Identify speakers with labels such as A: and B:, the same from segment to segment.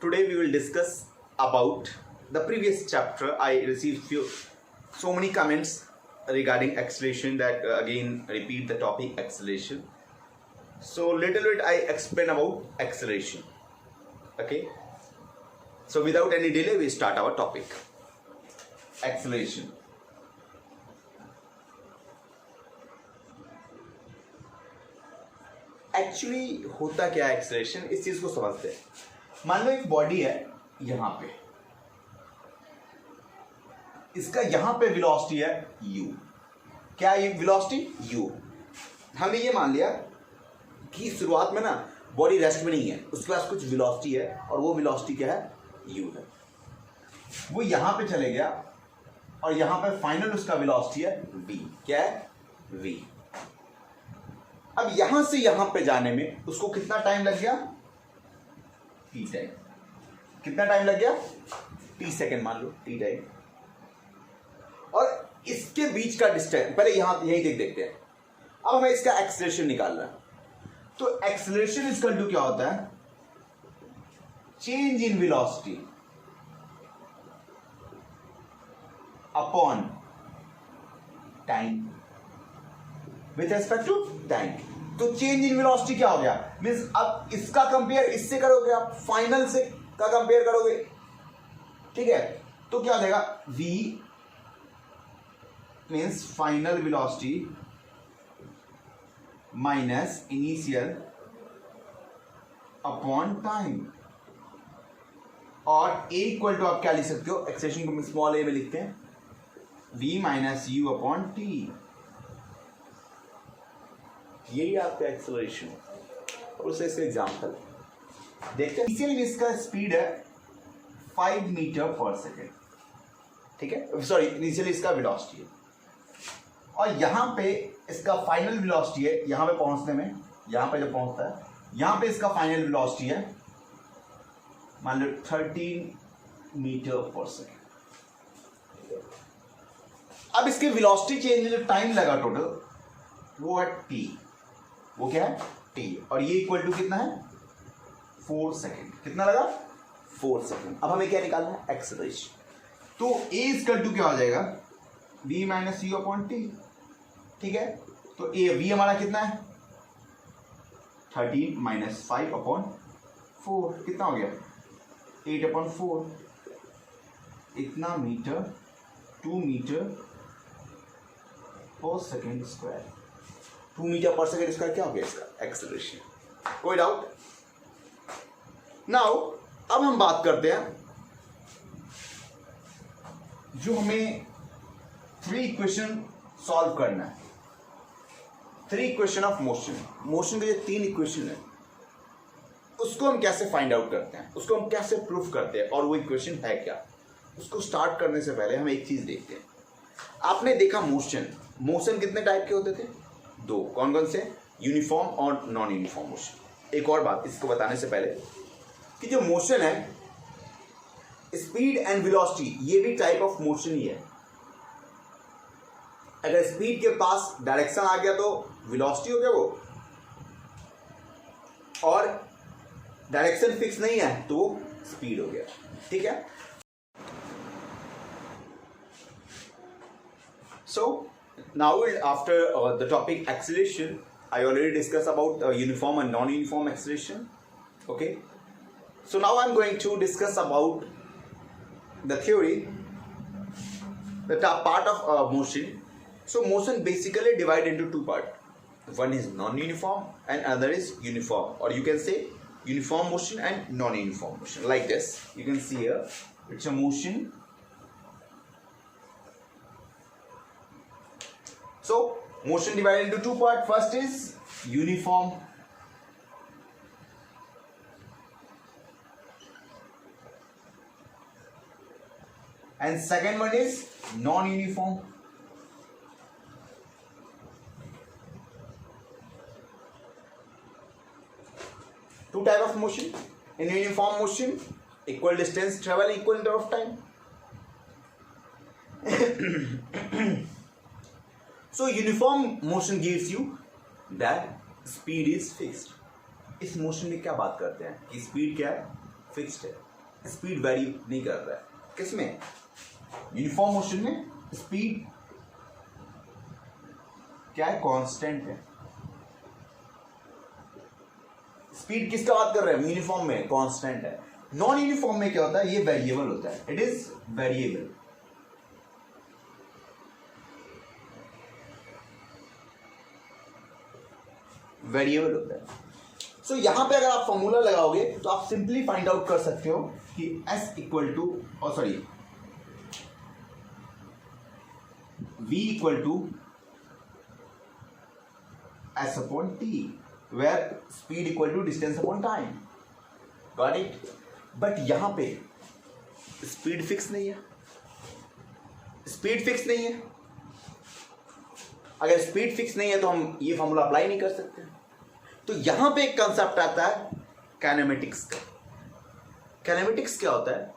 A: Today we will discuss about the previous chapter. I received so many comments regarding acceleration that again repeat the topic acceleration. So little bit I explain about acceleration. Okay. So without any delay we start our topic. Acceleration. Actually होता क्या है acceleration, इस चीज को समझते हैं. मान लो एक बॉडी है यहां पे, इसका यहां पे वेलोसिटी है u. क्या है वेलोसिटी u. हमने ये मान लिया कि शुरुआत में ना बॉडी रेस्ट में नहीं है, उसके पास कुछ वेलोसिटी है और वो वेलोसिटी क्या है u है. वो यहां पे चले गया और यहां पे फाइनल उसका वेलोसिटी है v. क्या है v. अब यहां से यहां पे जाने में उसको कितना टाइम लग गया t टाइम. कितना टाइम लग गया t सेकेंड मान लो t टाइम. और इसके बीच का डिस्टेंस पहले यही देखते हैं. अब हमें इसका एक्सेलरेशन निकालना है. तो एक्सेलरेशन इसका टू क्या होता है, change in velocity upon time with respect to time. तो चेंज इन वेलोसिटी क्या हो गया, मींस अब इसका कंपेयर इससे करोगे, आप फाइनल से का कंपेयर करोगे. ठीक है, तो क्या हो जाएगा v means final velocity minus initial upon time. और a इक्वल टू आप क्या लिख सकते हो, एक्सेलरेशन को स्मॉल a में लिखते हैं v minus u upon T. यही आपका एक्सेलरेशन. और उससे इसका एग्जाम्पल देखते हैं. इनिशियल इसका स्पीड है 5 मीटर पर सेकेंड. ठीक है, सॉरी इनिशियल इसका वेलोसिटी है और यहां पे इसका फाइनल वेलोसिटी है. यहां पे पहुंचने में, यहां पे जब पहुंचता है यहां पे इसका फाइनल वेलोसिटी है मान लो 13 मीटर पर सेकेंड. अब इसके वेलोसिटी चेंज जो टाइम लगा टोटल वो है t. वो क्या है t. और ये इक्वल टू कितना है 4 सेकेंड. कितना लगा 4 सेकेंड. अब हमें क्या निकालना है एक्सेलरेशन. तो a इक्वल टू क्या हो जाएगा v minus U upon T. ठीक है, तो a v हमारा कितना है 13 माइनस 5 अपॉन 4. कितना हो गया 8 अपॉन 4. इतना मीटर 2 मीटर पर सेकेंड स्क्वायर. 2 मीटर पर सेकेंड स्क्वायर क्या हो गया इसका एक्सेलरेशन. कोई डाउट. नाउ अब हम बात करते हैं जो हमें 3 इक्वेशन सॉल्व करना है. 3 इक्वेशन ऑफ मोशन. मोशन के जो 3 इक्वेशन है उसको हम कैसे फाइंड आउट करते हैं, उसको हम कैसे प्रूफ करते हैं और वो इक्वेशन है क्या. उसको स्टार्ट करने से पहले हम एक चीज देखते हैं. आपने देखा मोशन कितने टाइप के होते थे, 2. कौन कौन से, यूनिफॉर्म और नॉन यूनिफॉर्म मोशन. एक और बात इसको बताने से पहले कि जो मोशन है स्पीड एंड वेलोसिटी ये भी टाइप ऑफ मोशन ही है. अगर स्पीड के पास डायरेक्शन आ गया तो वेलोसिटी हो गया वो, और डायरेक्शन फिक्स नहीं है तो वो स्पीड हो गया. ठीक है. So now after the topic acceleration, I already discussed about uniform and non-uniform acceleration. Okay. So now I'm going to discuss about the theory, the part of motion. So motion basically divided into 2 parts. One is non-uniform and other is uniform, or you can say uniform motion and non-uniform motion. Like this, you can see here, it's a motion. So motion divided into 2 parts. First is uniform and second one is non-uniform. Two type of motion. In uniform motion, equal distance travel, equal number of time. So uniform motion gives you that speed is fixed. इस motion में क्या बात करते हैं कि speed क्या है, fixed है. स्पीड वेरी नहीं कर रहा है। किसमें? यूनिफॉर्म मोशन में स्पीड क्या है? कांस्टेंट है। स्पीड किसका बात कर रहे हैं? यूनिफॉर्म में कांस्टेंट है। नॉन यूनिफॉर्म में क्या होता है? ये वेरिएबल होता है, इट इज वेरिएबल। वेरिएबल होता है। सो यहां पे अगर आप फॉर्मूला लगाओगे तो आप सिंपली फाइंड आउट कर सकते हो कि S equal to V equal to S upon T, where speed equal to distance upon time. Got it? But यहां पे स्पीड फिक्स नहीं है। स्पीड फिक्स नहीं है। अगर स्पीड फिक्स नहीं है तो हम ये फॉर्मूला अप्लाई नहीं कर सकते। तो यहां पे एक कंसेप्ट आता है काइनेमेटिक्स का। काइनेमेटिक्स क्या होता है?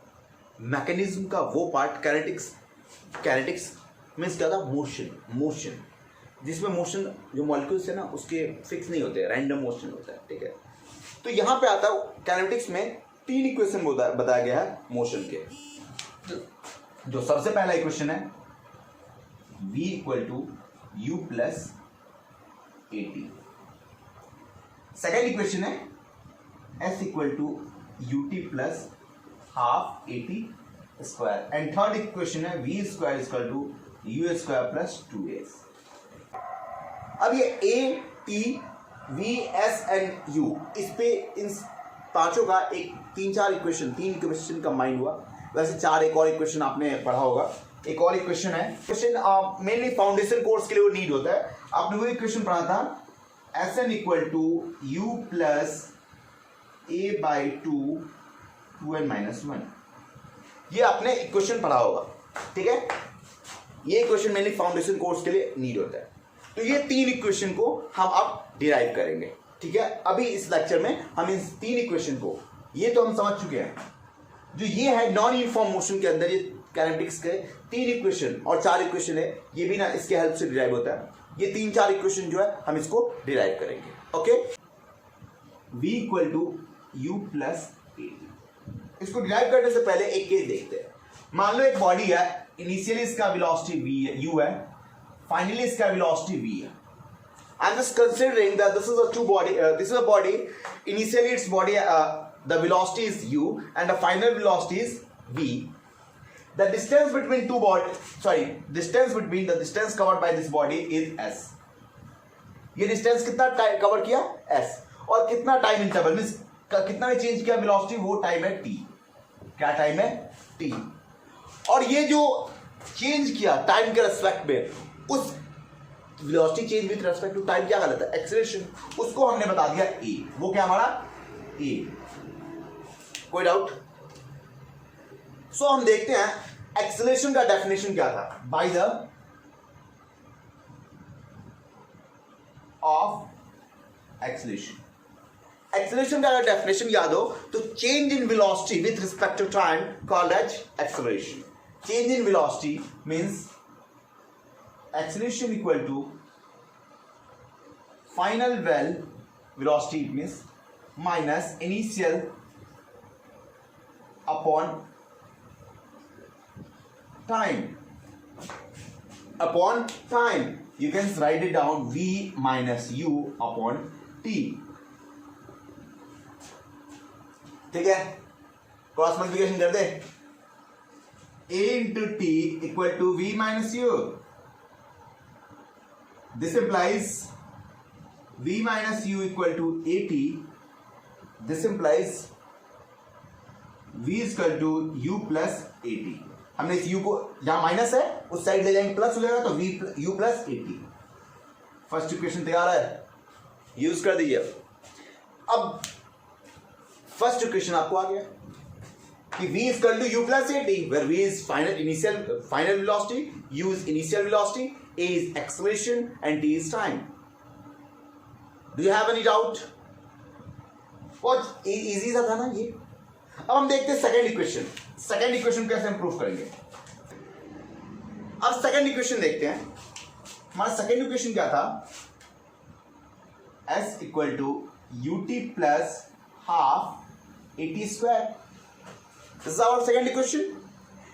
A: मैकेनिज्म का वो पार्ट। काइनेटिक्स मीन्स क्या था? मोशन जिसमें मोशन जो मॉलिक्यूल्स है ना उसके फिक्स नहीं होते, रैंडम मोशन होता है। ठीक है, तो यहां पे आता है काइनेटिक्स में 3 इक्वेशन बताया गया है मोशन के। जो सबसे पहला इक्वेशन है v equal to u plus AT। Second equation है s equal to ut plus half AT square. And third equation है v square equal to u square plus 2s। अब ये A, T, V, S and U, इस पे इन पांचों का एक 3 equation combined हुआ। वैसे 4 एक और इक्वेशन आपने पढ़ा होगा। एक और इक्वेशन है, क्वेश्चन मेनली फाउंडेशन कोर्स के लिए वो नीड होता है। आपने वो इक्वेशन पढ़ा था Sn equal to U plus A by 2n minus 1। ये आपने इक्वेशन पढ़ा होगा। ठीक है, ये इक्वेशन मेनली फाउंडेशन कोर्स के लिए नीड होता है। तो ये 3 इक्वेशन को हम अब डिराइव करेंगे। ठीक है, अभी इस लेक्चर में हम इन 3 इक्वेशन को, ये तो हम समझ चुके हैं। जो ये है नॉन यूनिफॉर्म मोशन के अंदर ये काइनेटिक्स के 3 इक्वेशन और 4 इक्वेशन है, ये भी ना इसके हेल्प से डिराइव होता है। ये 3-4 इक्वेशन जो है हम इसको डिराइव करेंगे। Okay, v equal to u plus A। इसको डिराइव करने से पहले एक केस देखते हैं। मान लो एक बॉडी है, इनिशियली इसका वेलोसिटी v है, u है, फाइनली इसका वेलोसिटी v है। I'm just considering that this is a body. Initially its body, the velocity is u and the final velocity is v. The distance between the distance covered by this body is s. ये distance कितना cover किया? s। और कितना time interval means कितना में change किया velocity? वो time है t। क्या टाइम है? t। और ये जो चेंज किया टाइम के रेस्पेक्ट में, उस velocity change with respect to time क्या कहलाता है? एक्सेलरेशन। उसको हमने बता दिया a। वो क्या हमारा? a। कोई डाउट? सो हम देखते हैं एक्सेलरेशन का डेफिनेशन क्या था। बाय द ऑफ एक्सेलरेशन का अगर डेफिनेशन याद हो तो change in velocity with respect to time called as acceleration. Change in velocity means acceleration equal to final velocity, it means minus initial upon time. You can write it down v minus u upon t। ठीक है, cross multiplication कर दे। a into t equal to v minus u। This implies v minus u equal to AT. This implies v is equal to u plus AT। हमने इस u को जहां minus है उस side ले जाएंगे, प्लस हो जाएगा तो v u plus AT। First equation तैयार है, यूज कर दीजिए। अब फर्स्ट इक्वेशन आपको आ गया कि v is equal to u plus AT, where v is final velocity, u is initial velocity, A is acceleration and T is time. Do you have any doubt? बहुत easy सा था ना ये। अब हम देखते हैं सेकेंड इक्वेशन कैसे हम प्रूफ करेंगे। अब सेकेंड इक्वेशन देखते हैं। हमारा सेकेंड इक्वेशन क्या था? S equal to ut plus half AT square. This is our second equation.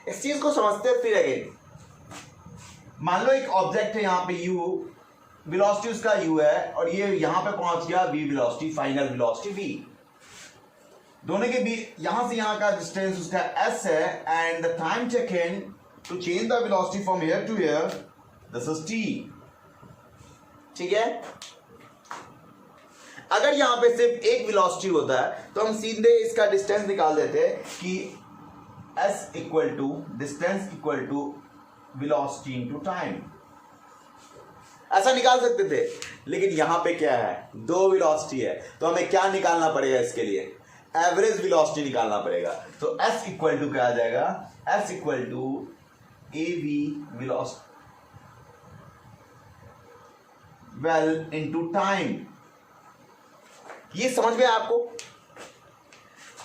A: इस चीज को समझते हैं फिर अगेन। मान लो एक ऑब्जेक्ट है यहाँ पे u, वेलोसिटी उसका u है और ये यहां पे पहुंच गया v velocity, final velocity v। दोनों के बीच यहां से यहां का डिस्टेंस उसका s है and the time taken to change the velocity from here to here this is t। ठीक है, अगर यहां पे सिर्फ एक वेलोसिटी होता है तो हम सीधे इसका डिस्टेंस निकाल देते हैं कि s equal to distance equal to velocity into time, ऐसा निकाल सकते थे। लेकिन यहां पे क्या है, दो वेलोसिटी है, तो हमें क्या निकालना पड़ेगा इसके लिए, एवरेज वेलोसिटी निकालना पड़ेगा। तो s इक्वल टू क्या आ जाएगा, s equal to av velocity well into time. ये समझ में आपको?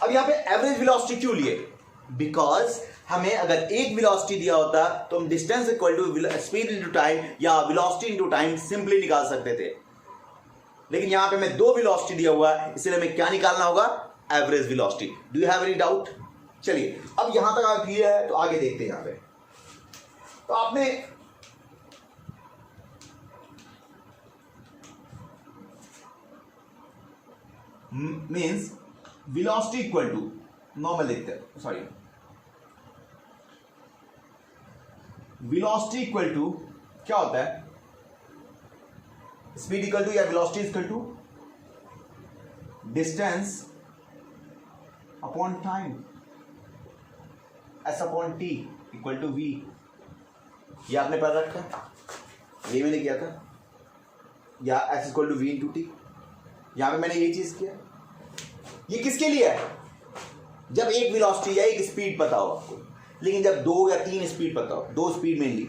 A: अब यहां पे एवरेज वेलोसिटी क्यों लिए, बिकॉज हमें अगर एक वेलोसिटी दिया होता तो हम distance equal to speed into time या वेलोसिटी इनटू टाइम सिंपली निकाल सकते थे। लेकिन यहां पे हमें दो वेलोसिटी दिया हुआ है, इसलिए हमें क्या निकालना होगा, average velocity. Do you have any doubt? चलिए अब यहां तक आप क्लियर है तो आगे देखते हैं। यहां पे तो आपने means velocity equal to normal देखते हैं, सॉरी, वेलोसिटी इक्वल टू क्या होता है, स्पीड इक्वल टू या velocity equal to distance upon time, S upon T equal to V. ये आपने पढ़ रखा है, ये मैंने किया था, या S equal to V into T. यहां पे मैंने ये चीज किया। ये किसके लिए है, जब एक वेलोसिटी या एक स्पीड पता हो आपको। लेकिन जब दो या तीन स्पीड पता हो, दो स्पीड मेनली,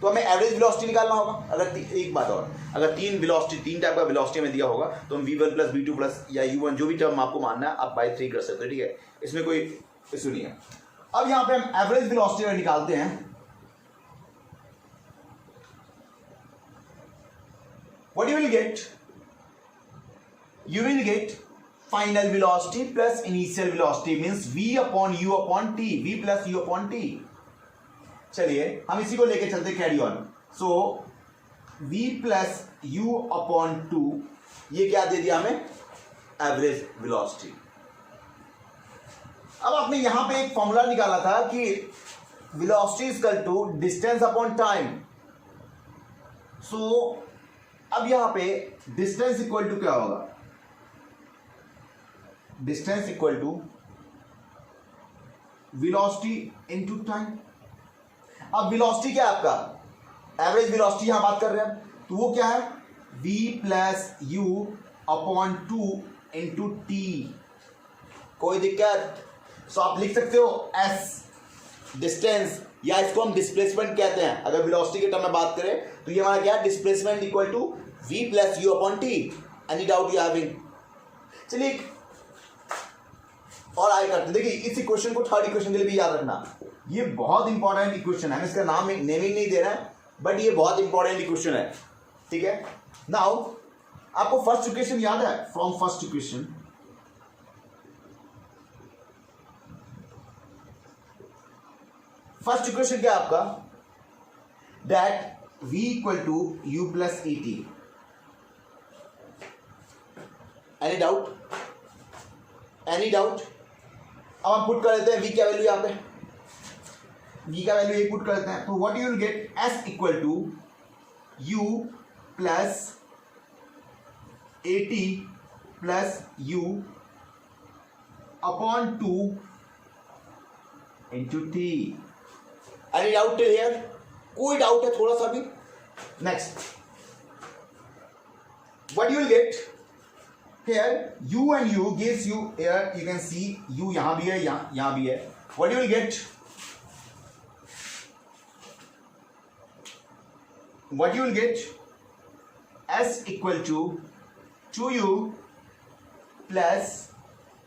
A: तो हमें एवरेज वेलोसिटी निकालना होगा। अगर एक बात और, अगर तीन वेलोसिटी, तीन टाइप का वेलोसिटी में दिया होगा तो हम v1 प्लस v2 प्लस या u1 जो भी टर्म आपको मानना है आप बाई 3 कर सकते हो। ठीक है, इसमें कोई इशू नहीं है। अब यहां पे हम एवरेज वेलोसिटी निकालते हैं। What you will gate, you will get final velocity plus initial velocity means v upon u upon t, v plus u upon t। चलिए हम इसी को लेके चलते carry on. So v plus u upon 2, ये क्या दे दिया हमें, एवरेज वेलोसिटी। अब आपने यहां पे एक फॉर्मूला निकाला था कि velocity equal to distance upon time. So अब यहां पे डिस्टेंस इक्वल टू क्या होगा, distance equal to velocity into time. अब वेलोसिटी क्या है आपका, एवरेज वेलोसिटी यहां बात कर रहे हैं, तो वो क्या है, v plus u upon 2 into T. कोई दिक्कत? सो आप लिख सकते हो s डिस्टेंस, या इसको हम डिस्प्लेसमेंट कहते हैं। अगर वेलोसिटी के टर्म में बात करें तो ये हमारा क्या है, displacement equal to v plus u upon T. Any doubt you having? चलिए और आगे करते। देखिए इस इक्वेशन को थर्ड इक्वेशन के लिए भी याद रखना, ये बहुत इंपॉर्टेंट इक्वेशन है। हम इसका नाम नेमिंग नहीं दे रहे हैं, बट ये बहुत इंपॉर्टेंट इक्वेशन है। ठीक है, नाउ आपको फर्स्ट इक्वेशन याद है, from first equation first equation क्या है आपका, that v equal to u plus A T. Any doubt, any doubt? अब हम पुट कर लेते हैं v क्या वैल्यू, यहां पे v का वैल्यू एक पुट कर लेते हैं। तो what you will get, s equal to u plus A T plus u upon 2 into T. Any doubt till here? कोई डाउट है थोड़ा सा भी? Next, what you will get here, u and u gives you here, you can see u यहां भी है, यहां भी है। what you will get, what you will get, s equal to 2u plus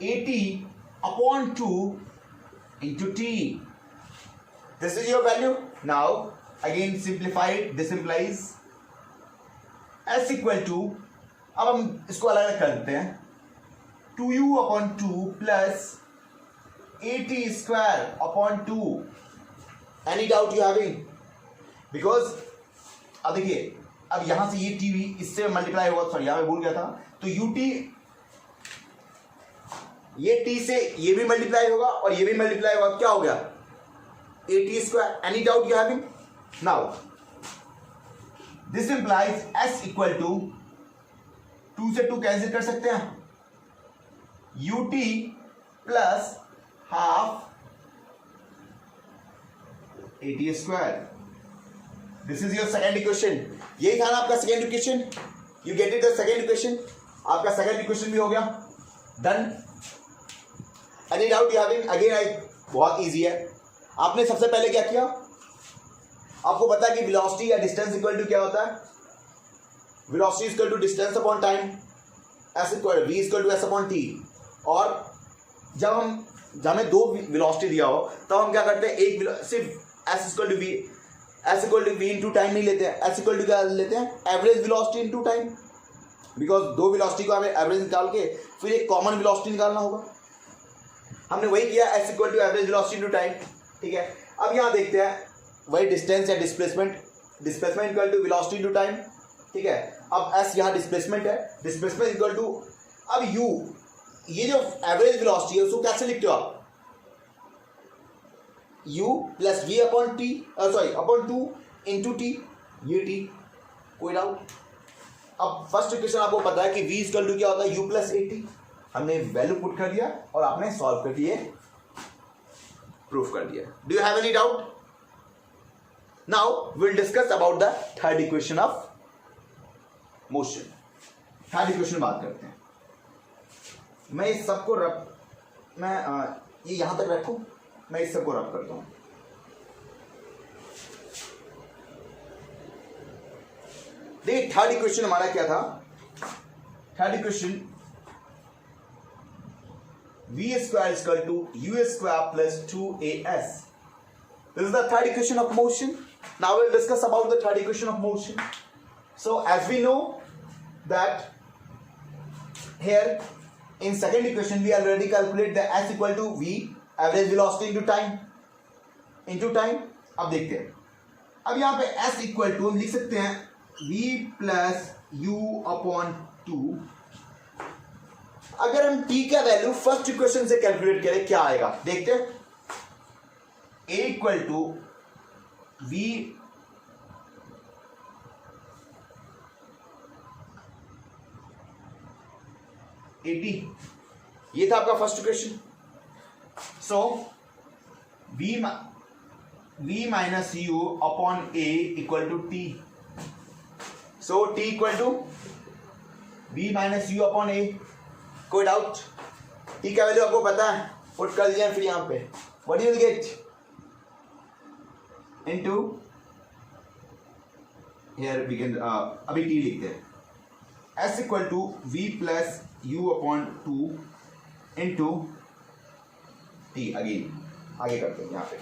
A: 80 upon 2 into t. This is your value. Now again simplify it. This implies s equal to, अब हम इसको अलग अलग कर देते हैं, 2u upon 2 plus 80 square upon 2. Any doubt you having? Because अब देखिए, अब यहां से ये टीवी इससे मल्टीप्लाई होगा, सॉरी यहां मैं भूल गया था, तो यूटी ये टी से ये भी मल्टीप्लाई होगा और ये भी मल्टीप्लाई होगा, क्या हो गया 80 square. Any doubt you having? Now this implies S equal to 2 से 2 कैंसिल कर सकते हैं, UT plus half 80 square. This is your second equation. यही था ना आपका second equation. You get it the second equation. आपका सेकेंड इक्वेशन भी हो गया. Done. Any doubt you having? Again I बहुत इजी है. आपने सबसे पहले क्या किया, आपको पता है कि वेलोसिटी या डिस्टेंस इक्वल टू क्या होता है, velocity equal to distance upon time, S equal V equal to S upon T. और जब हमें दो वेलोसिटी दिया हो तब हम क्या करते हैं, एक सिर्फ S equal to V, S equal to V into time नहीं लेते हैं, एस इक्वल टू क्या लेते हैं, average velocity into time. Because दो वेलोसिटी को हमें एवरेज निकाल के फिर एक कॉमन वेलोसिटी निकालना होगा. हमने वही किया, S equal to average velocity into time. ठीक है. अब यहाँ देखते हैं वही डिस्टेंस या displacement, displacement equal to velocity into time. ठीक है. अब एस यहाँ डिस्प्लेसमेंट है, डिस्प्लेसमेंट इक्वल टू, अब यू ये जो एवरेज वेलोसिटी है उसको कैसे लिखते हो आप, u plus V upon T, sorry upon 2 into T, ये टी. कोई डाउट? अब फर्स्ट इक्वेशन आपको पता है कि v इक्वल टू क्या होता है, u प्लस 80. हमने वैल्यू पुट कर दिया और आपने सॉल्व कर दिए, प्रूफ कर दिया. Do you have any doubt? Now will discuss about the third equation of motion. Third equation बात करते हैं. मैं इस सबको ये यहां तक रखूं, मैं इस सबको रब करता हूं. देखिए थर्ड इक्वेशन हमारा क्या था, third equation v square is equal to u square plus 2as. This is the third equation of motion. Now we'll discuss about the third equation of motion. So as we know that here in second equation we already calculate the s equal to v, average velocity into time, into time. अब देखते हैं, अब यहाँ पे s equal to हम लिख सकते हैं v प्लस u अपॉन 2. अगर हम t का वैल्यू फर्स्ट इक्वेशन से कैलकुलेट करें क्या आएगा देखते हैं. a equal to v AT, ये था आपका first equation. So v minus U upon a equal to T. So t equal to v minus U upon a. कोई डाउट? t का वैल्यू आपको पता है, पुट कर दिया फिर यहां पे. What you will get into, here we can अभी t लिखते हैं, s equal to v plus u upon 2 into t. Again आगे करते हैं यहां पे.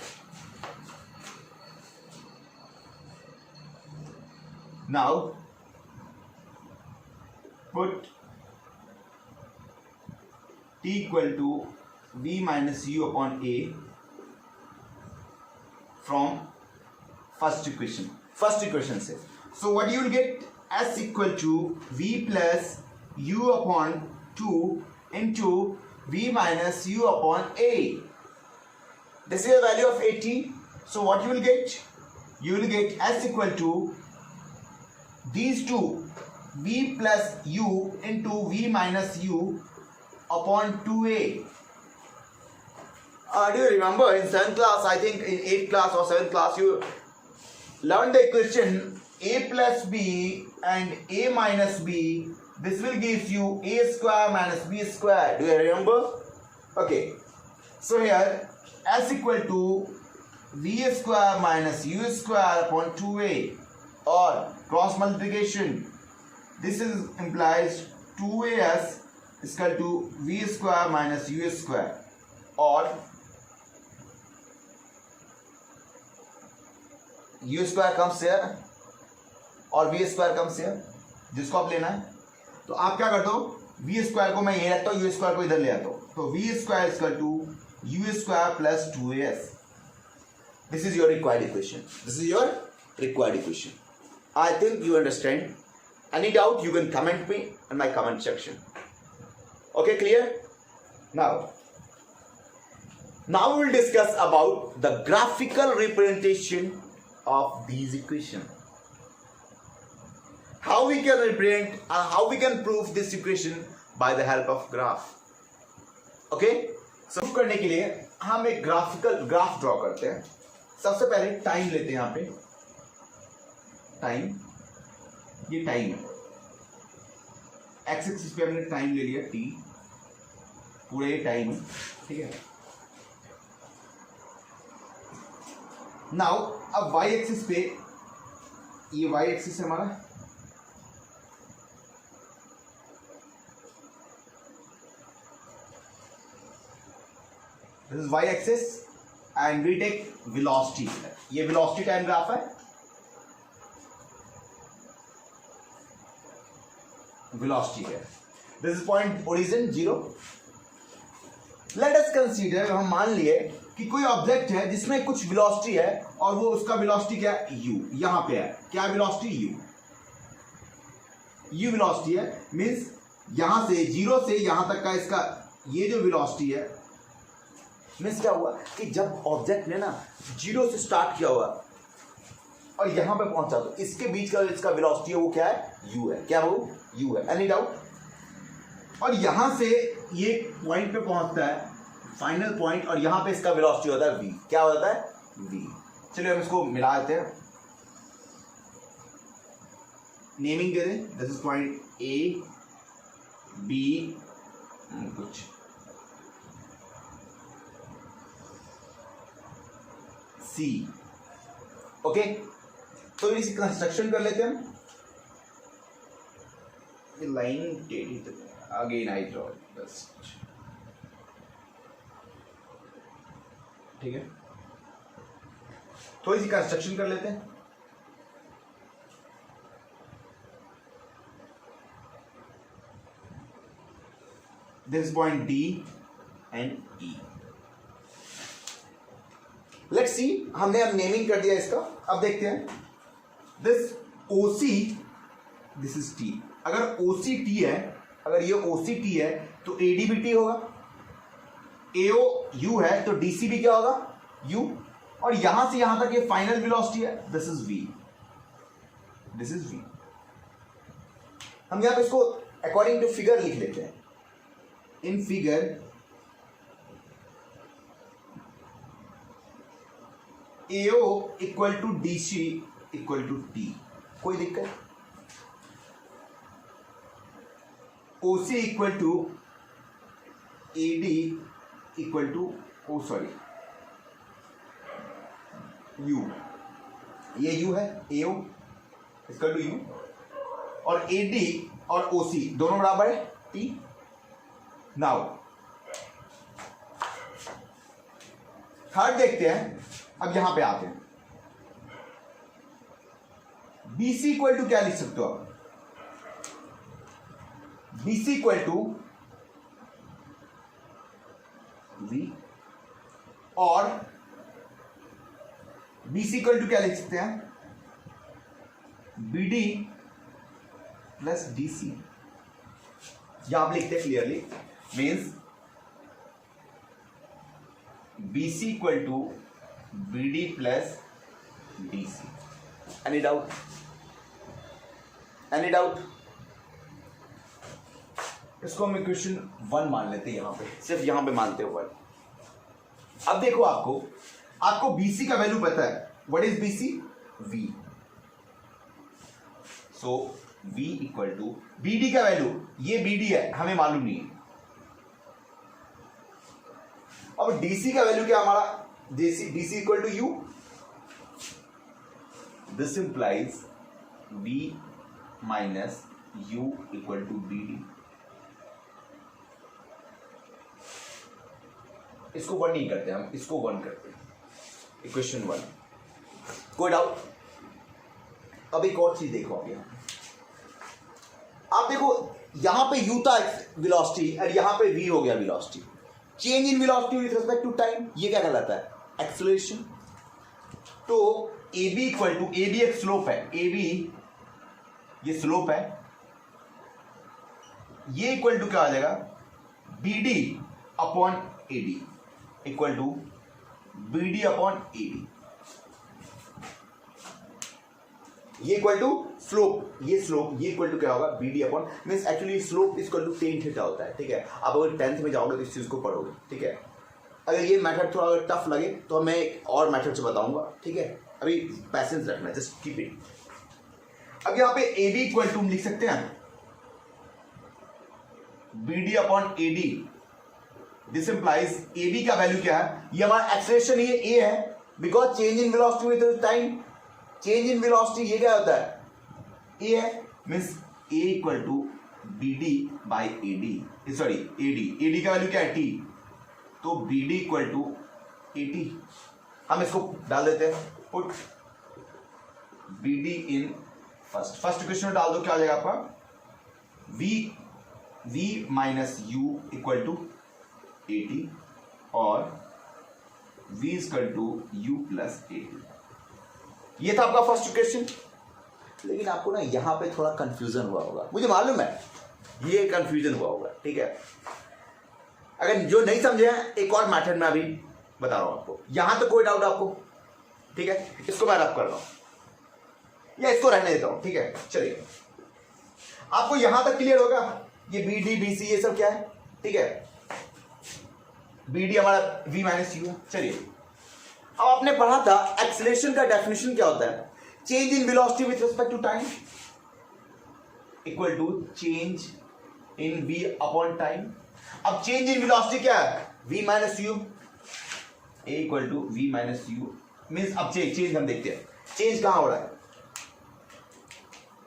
A: Now put t equal to v minus u upon a from first equation से. So what you will get, s equal to v plus u upon 2 into v minus u upon a. This is the value of 80. So what you will get? You will get s equal to these two, v plus u into v minus u upon 2a. Do you remember in 7th class, I think in 8th class or 7th class, you learned the equation a plus b and a minus b. This will give you a square minus b square. Do you remember? Okay. So here s equal to v square minus u square upon 2a, or cross multiplication. This is implies 2as is equal to v square minus u square, or u square comes here और v square comes here. जिसको आप लेना है तो आप क्या करते हो, वी स्क्वायर को मैं ये रखता हूँ, यू स्क्वायर को इधर ले आता हूँ. तो V square equal to u square plus 2as. This is your required equation. This is your required equation. I think you understand. Any doubt, you can comment me in my comment section. Okay, clear? Now we will discuss about the graphical representation of these equations. How we can represent and how we can prove this equation by the help of graph. Okay? So proof करने के लिए हम एक graph draw करते हैं. सबसे पहले time लेते हैं. यहाँ पे टाइम, ये टाइम है. एक्स एक्सिस पे हमने टाइम ले लिया t, पूरा ये टाइम है. ठीक है. नाउ अब y एक्सिस पे, ये y एक्सिस है हमारा. This is y axis and we take velocity. ये वेलोसिटी टाइम ग्राफ है. वेलोसिटी है. This is point origin 0. Let us consider, हम मान लिए कि कोई ऑब्जेक्ट है जिसमें कुछ वेलोसिटी है और वो उसका वेलोसिटी क्या है, u. यहां पे है क्या वेलोसिटी, u वेलोसिटी है. मींस यहां से 0 से यहां तक का इसका ये जो वेलोसिटी है. मींस क्या हुआ कि जब ऑब्जेक्ट ने ना 0 से स्टार्ट किया हुआ और यहां पे पहुंचा तो इसके बीच का इसका वेलोसिटी है वो क्या है, u है. क्या वो u है. Any doubt? और यहां से ये पॉइंट पे पहुंचता है फाइनल पॉइंट और यहां पे इसका वेलोसिटी होता है v. क्या होता है, v. चलिए हम इसको मिला देते हैं, नेमिंग दे दें. This is point a b कुछ c. ओके, तो इसी कंस्ट्रक्शन कर लेते हैं हम. ये लाइन टेढ़ी तक अगेन आई ड्रॉ बस. ठीक है, थोड़ी सी कंस्ट्रक्शन कर लेते हैं. This point D and E. Let's see, हमने अब नेमिंग कर दिया इसका. अब देखते हैं this OC, this is T. अगर OC T है, अगर ये OC T है तो AD भी T होगा. AO U है तो DC भी क्या होगा, U. और यहां से यहां तक ये फाइनल वेलोसिटी है. This is V. This is V. हम यहां पे इसको अकॉर्डिंग टू फिगर लिख लेते हैं. In figure AO equal to DC equal to T. कोई दिक्कत? OC equal to AD equal to U. ये U है, AO इक्वल टू U. और AD और OC दोनों बराबर है T. नाउ थर्ड देखते हैं. अब यहां पे आते हैं. BC इक्वल टू क्या लिख सकते हो आप, BC इक्वल टू V. और BC इक्वल टू क्या लिख सकते हैं, BD प्लस DC. यहां आप लिखते हैं clearly. Means BC equal to BD plus DC. Any doubt? Any doubt? इसको हम इक्वेशन 1 मान लेते हैं. यहां पे सिर्फ यहां पे मानते हैं 1. अब देखो, आपको BC का वैल्यू पता है. What is BC? V. So V equal to BD का वैल्यू, ये BD है, हमें मालूम नहीं है. अब DC का वैल्यू क्या हमारा, DC equal to U. This implies V minus U equal to BD. इसको 1 नहीं करते हम, इसको 1 करते हैं. इक्वेशन 1. कोई डाउट? अब एक और चीज देखो. आप देखो यहां पे U था वेलोसिटी और यहां पे V हो गया velocity. Change in velocity with respect to time, ये क्या कहलाता है? एक्सेलरेशन। तो AB इक्वल टू, AB एक स्लोप है, AB ये स्लोप है, ये इक्वल टू क्या आ जाएगा? BD upon AD equal to BD upon AD, ये इक्वल टू स्लोप, ये स्लोप, ये इक्वल टू क्या होगा? BD upon, means actually slope equal to tan theta होता है, ठीक है। आप अगर 10th में जाओगे तो इस चीज को पढ़ोगे, ठीक है। अगर ये मेथड थोड़ा अगर टफ लगे तो मैं एक और मेथड से बताऊंगा, ठीक है। अभी पैसेंस रखना, जस्ट कीप इट। अब यहाँ पे AB इक्वल टू लिख सकते हैं BD upon AD, this implies AB का वैल्यू क्या है? ये हमारा एक्सेलरेशन, ये A है, because change in velocity with time, change in velocity ये क्या होता है? A है, means A equal to BD by AD, sorry AD का वैल्यू क्या है? T, तो BD इक्वल टू AT। हम इसको डाल देते हैं, put BD in first equation में डाल दो, क्या हो जाएगा आपका? V minus U equal to AT और V equal to U plus AT। ये था आपका फर्स्ट इक्वेशन। लेकिन आपको ना यहां पे थोड़ा कंफ्यूजन हुआ होगा, मुझे मालूम है ये कंफ्यूजन हुआ होगा, ठीक है। अगर जो नहीं समझे हैं, एक और मैथड में अभी बता रहा हूं आपको, यहां तो कोई डाउट आपको, ठीक है। इसको मैं रब कर रहा हूं या इसको रहने देता हूं, ठीक है। चलिए, आपको यहां तक क्लियर होगा? ये BD BC ये सब क्या है, ठीक है। BD हमारा V माइनस U है। चलिए, अब आपने पढ़ा था एक्सेलरेशन का डेफिनेशन क्या होता है? Change in velocity with respect to time equal to change in V upon time. अब चेंज इन वेलोसिटी क्या है? V minus U, A equal to V minus U, means अब चेंज हम देखते हैं, चेंज कहां हो रहा है?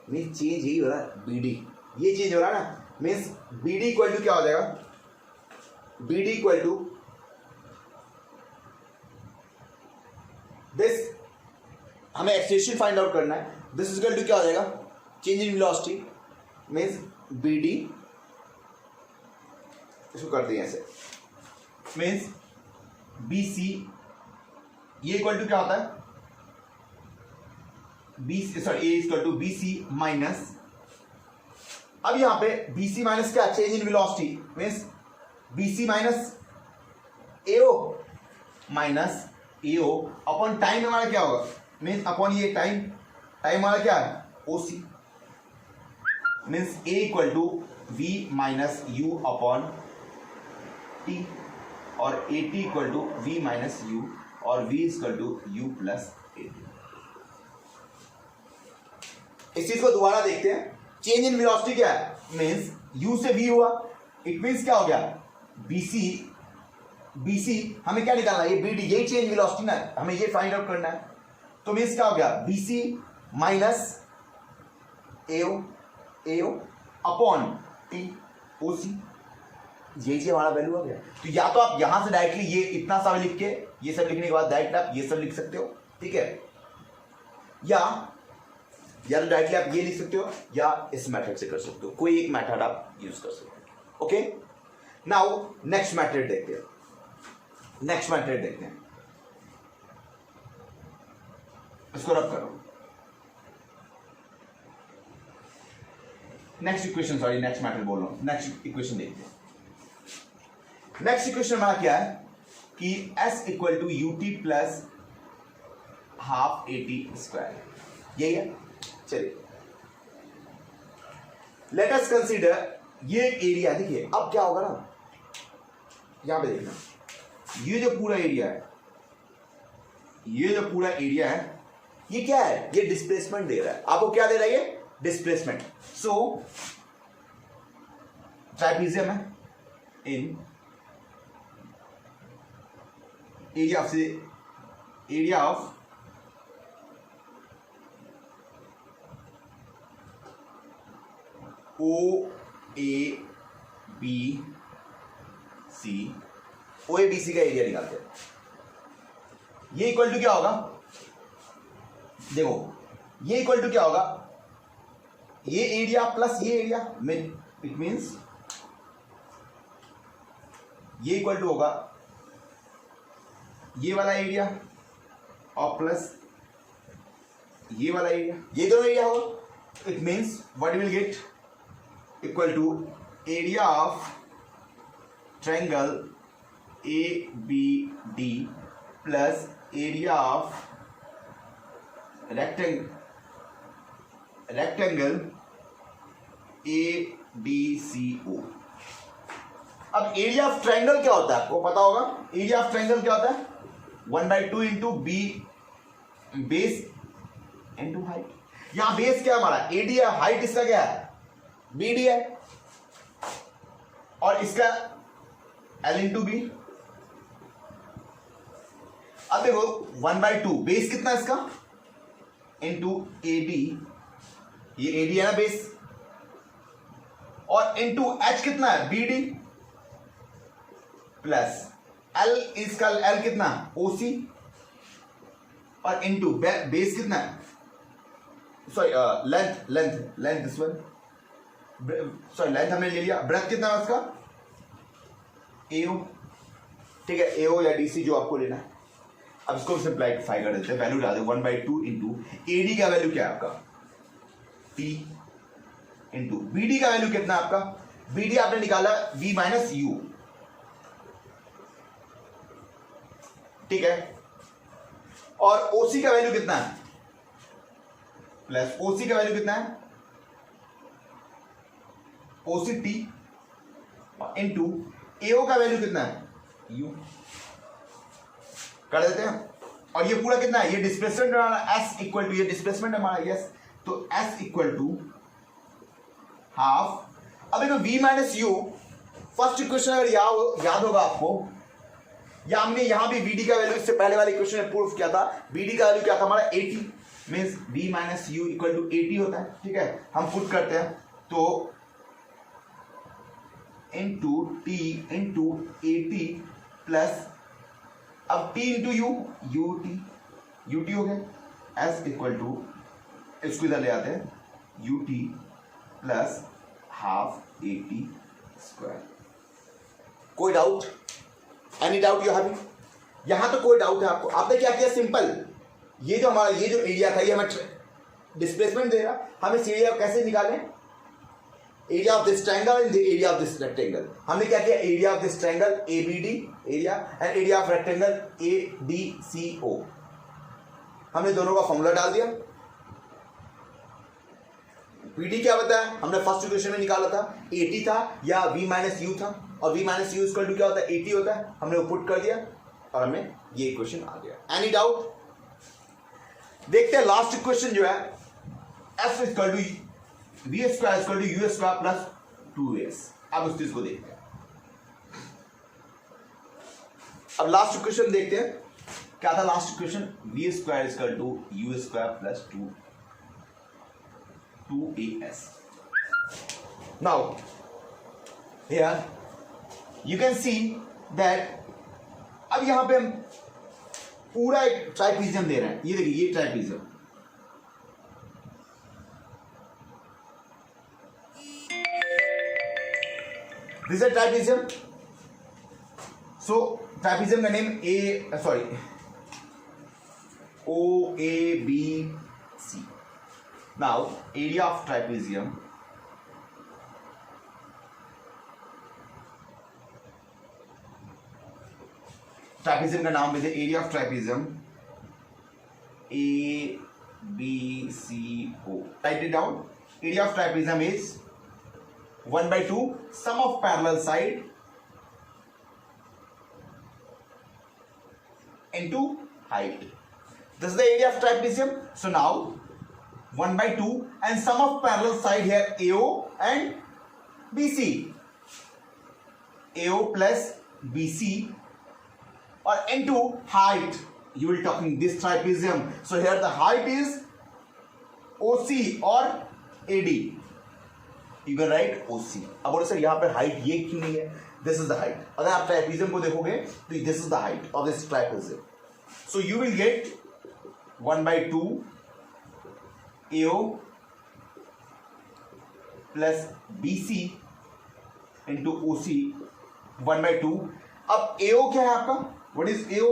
A: मीन्स चेंज यही हो रहा है, BD ये चेंज हो रहा है ना, मीन्स BD इक्वल टू क्या हो जाएगा? BD इक्वल टू दिस, हमें एक्सेलरेशन फाइंड आउट करना है, दिस इज इक्वल टू क्या हो जाएगा? Change in velocity, means BD, इसको कर दिए ऐसे, मीन्स BC, ये इक्वल टू क्या होता है? A equal to BC minus, अब यहां पे BC माइनस क्या? Change in velocity, means BC minus AO minus AO upon time हमारा क्या होगा? मीन्स अपॉन ये टाइम हमारा क्या है? OC, means A equal to V minus U upon T और AT equal to V minus U और V equal to U plus AT। इस चीज को दोबारा देखते हैं। चेंज इन वेलोसिटी क्या है? मीन्स U से V हुआ, इट मीन्स क्या हो गया? BC हमें क्या निकालना है? ये BD, यही चेंज वेलोसिटी ना, हमें ये फाइंड आउट करना है। तो मीन्स क्या हो गया? BC minus AO upon T OC, ये हमारा वैल्यू आ गया। तो या तो आप यहां से डायरेक्टली ये इतना सा लिख के, ये सब लिखने के बाद डायरेक्ट आप ये सब लिख सकते हो, ठीक है, या तो डायरेक्टली आप ये लिख सकते हो या इस मेथड से कर सकते हो, कोई एक मेथड आप यूज कर सकते हो। ओके, नाउ नेक्स्ट मेथड देखते हैं। इसको रब करो। नेक्स्ट मेथड बोल रहा हूं, नेक्स्ट इक्वेशन देखते हैं। नेक्स्ट इक्वेशन हमारा क्या है कि S equal to UT plus half AT square, यही है। चलिए, लेट अस कंसीडर ये एरिया, देखिए अब क्या होगा ना, यहां पे देखना, ये जो पूरा एरिया है, ये क्या है? ये डिस्प्लेसमेंट दे रहा है आपको। क्या दे रहा है? ये डिस्प्लेसमेंट। सो ट्राइपीजियम है इन एरिया ऑफ OABC का एरिया निकालते हैं। ये इक्वल टू क्या होगा? देखो, ये इक्वल टू क्या होगा? ये एरिया प्लस ये एरिया, इट मींस ये इक्वल टू होगा ये वाला एरिया और प्लस ये वाला एरिया, ये दोनों एरिया होगा। It means what will get equal to area of triangle A B D plus area of rectangle A D C O. अब एरिया ऑफ ट्रायंगल क्या होता है आपको पता होगा। एरिया ऑफ ट्रायंगल क्या होता है 1/2 into B base into height. यहां बेस क्या हमारा एडी है, हाइट इसका क्या है बीडी है, और इसका एल इंटू बी। अब देखो 1/2 बेस कितना है इसका इंटू एडी, ये एडी है ना बेस, और इंटू एच कितना है बीडी प्लस एल, इसका एल कितना ओसी, और इंटू बेस कितना है sorry length this one, sorry length हमने ले लिया, ब्रेथ कितना है उसका एओ, ठीक है एओ या डीसी जो आपको लेना है। अब इसको सिंप्लीफाई कर देते हैं, वैल्यू डाल दो 1/2 इंटू एडी का वैल्यू क्या है आपका टी इंटू बीडी का वैल्यू कितना है आपका, बीडी आपने निकाला v माइनस यू, ठीक है, और ओसी का वैल्यू कितना है प्लस ओसी का वैल्यू कितना है ओसी टी इंटू एओ का वैल्यू कितना है यू, कर देते हैं। और ये पूरा कितना है, ये डिस्प्लेसमेंट हमारा एस इक्वल टू, ये डिस्प्लेसमेंट हमारा यस, तो एस इक्वल टू हाफ। अब देखो v minus you first equation अगर याद होगा आपको, या हमने यहां भी vd का वैल्यू इससे पहले वाले इक्वेशन में प्रूफ किया था, vd का वैल्यू क्या था हमारा 80, means v minus U equal to 80 होता है, ठीक है। हम पुट करते हैं तो इंटू टी इंटू 80 प्लस अब t into you U T हो गया, s इक्वल टू इसको इधर ले आते हैं u t plus half 80 square. कोई doubt, any doubt you having? यहां तो कोई डाउट है आपको। आपने क्या किया, सिंपल ये जो हमारा ये जो एरिया था ये हमें डिस्प्लेसमेंट दे रहा, हम इस एरिया को कैसे निकालें, area of this triangle in the area of this rectangle. हमने क्या किया, area of this triangle A B D area and area of rectangle A D C O, हमने दोनों का फॉर्मूला डाल दिया। पीडी क्या बताया हमने फर्स्ट इक्वेशन में निकाला था 80 था या v माइनस यू था, और v minus U equal to क्या होता है 80 होता है, हमने वो पुट कर दिया और हमें ये इक्वेशन आ गया। Any doubt? देखते हैं लास्ट इक्वेशन जो है f equal to V square equal to U square plus 2s। अब उस चीज को देखते हैं। अब लास्ट इक्वेशन देखते हैं क्या था last equation, V square equal to U square plus 2as। Now here you can see that अब यहां पे हम पूरा एक ट्राइपीजियम दे रहे हैं, ये देखिए ये ट्राइपीजियम, दिस इज ट्राइपीजियम। सो ट्राइपीजियम का name O A B C. Now, area of trapezium का नाम दे, area of trapezium A B C O. Right it down. Area of trapezium is 1/2 sum of parallel side into height. This is the area of trapezium. So now 1/2 and sum of parallel side here AO and BC, AO plus BC, or into height you will talking this trapezium. So here the height is OC or AD, you can write OC. अब बोलो sir यहाँ पे height ये क्यों नहीं है, this is the height। अगर आप trapezium को देखोगे तो this is the height of this trapezium. So you will get 1/2 AO plus BC into OC 1/2 अब AO क्या है आपका, what is AO,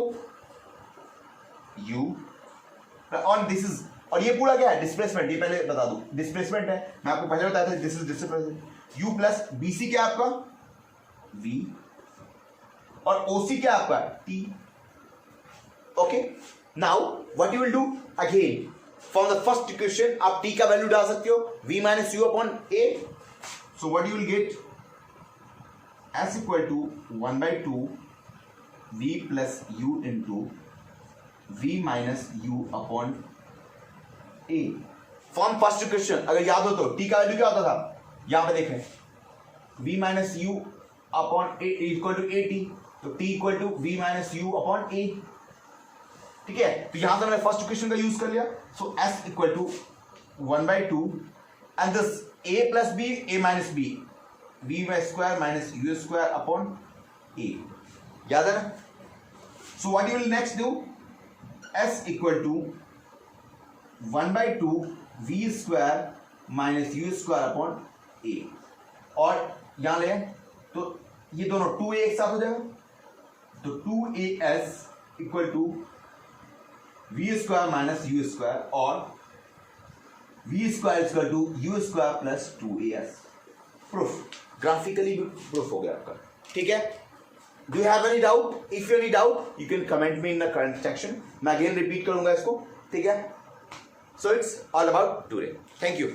A: U on this is, और ये पूरा क्या है डिस्प्लेसमेंट, ये पहले बता दूं डिस्प्लेसमेंट है, मैं आपको पहले बताया था this is displacement, U plus BC क्या आपका V, और OC क्या आपका T. Okay, now what you will do again from the first equation आप T का वैल्यू डाल सकते हो V minus U upon A. So what you will get S equal to 1/2 V plus U into V minus U upon A. From first equation अगर याद हो तो T का वैल्यू क्या होता था, यहां पे देखें V minus U upon A equal to AT, तो T equal to V minus U upon A. ठीक है, तो यहां से मैंने फर्स्ट इक्वेशन का यूज कर लिया, so S equal to 1/2 and this A plus B A minus B V square minus U square upon A. याद है ना? So what you will next do, S equal to 1/2 V square minus U square upon A, और यहां ले तो ये दोनों 2A एक साथ हो जाएगा, तो 2AS equal to V square minus U square, और V square equal to U square plus 2AS. Proof, graphically भी प्रूफ हो गया आपका. ठीक है, do you have any doubt? If you any doubt you can comment me in the comment section. मैं अगेन repeat करूंगा इसको. ठीक है, so it's all about today. Thank you.